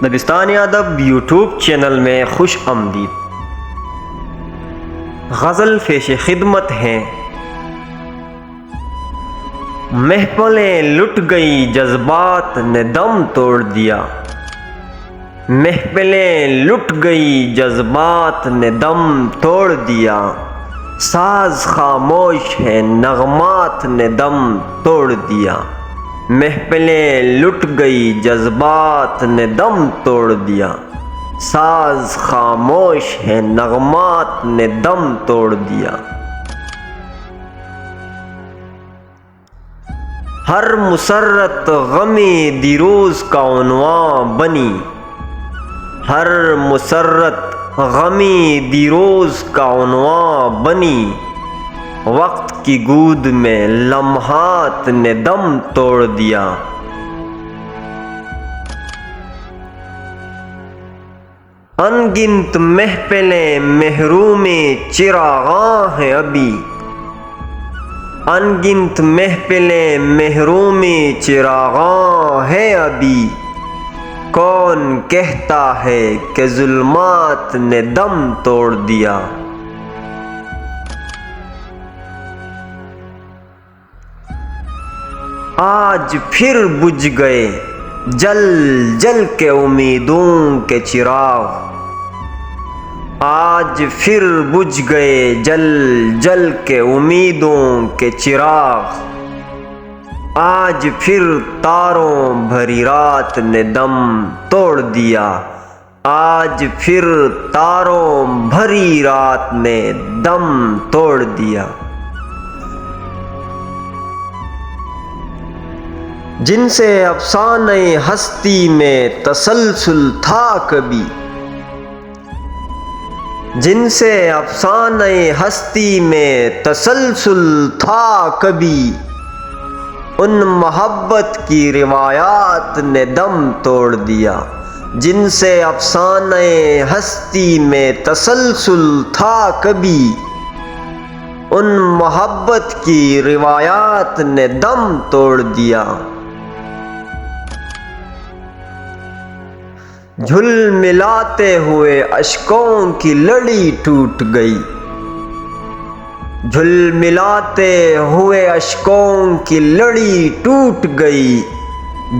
دبستان ادب YouTube channel میں خوش آمدید۔ غزل پیش خدمت ہیں۔ محفلیں لٹ گئی جذبات نے دم توڑ دیا، محفلیں لٹ گئی جذبات نے دم توڑ دیا، ساز خاموش ہے نغمات نے دم توڑ دیا، محفلیں لٹ گئی جذبات نے دم توڑ دیا، ساز خاموش ہے نغمات نے دم توڑ دیا۔ ہر مسرت غمی دیروز کا عنوان بنی، ہر مسرت غمی دیروز کا عنوان بنی، وقت کی گود میں لمحات نے دم توڑ دیا۔ ان گنت محفلیں محروم چراغاں ہیں ابھی، ان گنت محفلیں محروم چراغاں ہیں ابھی، کون کہتا ہے کہ ظلمات نے دم توڑ دیا۔ آج پھر بجھ گئے جل جل کے امیدوں کے چراغ، آج پھر بجھ گئے جل جل کے امیدوں کے چراغ، آج پھر تاروں بھری رات نے دم توڑ دیا، آج پھر تاروں بھری رات نے دم توڑ دیا۔ جن سے افسانہ ہستی میں تسلسل تھا کبھی، جن سے افسانہ ہستی میں تسلسل تھا کبھی، ان محبت کی روایات نے دم توڑ دیا، جن سے افسانہ ہستی میں تسلسل تھا کبھی، ان محبت کی روایات نے دم توڑ دیا۔ جھل ملاتے ہوئے اشکوں کی لڑی ٹوٹ گئی، جھل ملاتے ہوئے اشکوں کی لڑی ٹوٹ گئی،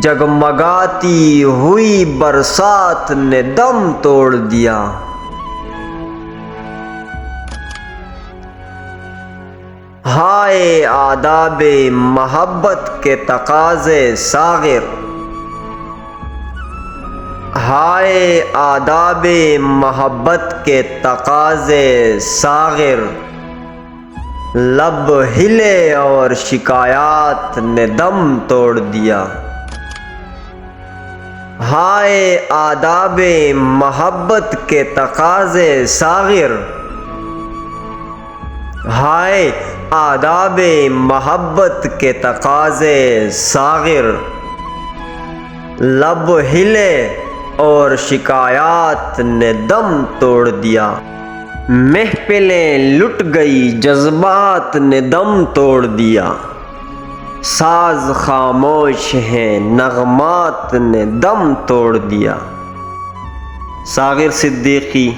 جگمگاتی ہوئی برسات نے دم توڑ دیا۔ ہائے آداب محبت کے تقاضے صاغر، ہائے آداب محبت کے تقاضے صاغر، لب ہلے اور شکایات نے دم توڑ دیا۔ ہائے آداب محبت کے تقاضے صاغر، ہائے آداب محبت کے تقاضے صاغر، لب ہلے اور شکایات نے دم توڑ دیا، محفلیں لٹ گئی جذبات نے دم توڑ دیا، ساز خاموش ہیں نغمات نے دم توڑ دیا۔ صاغر صدیقی۔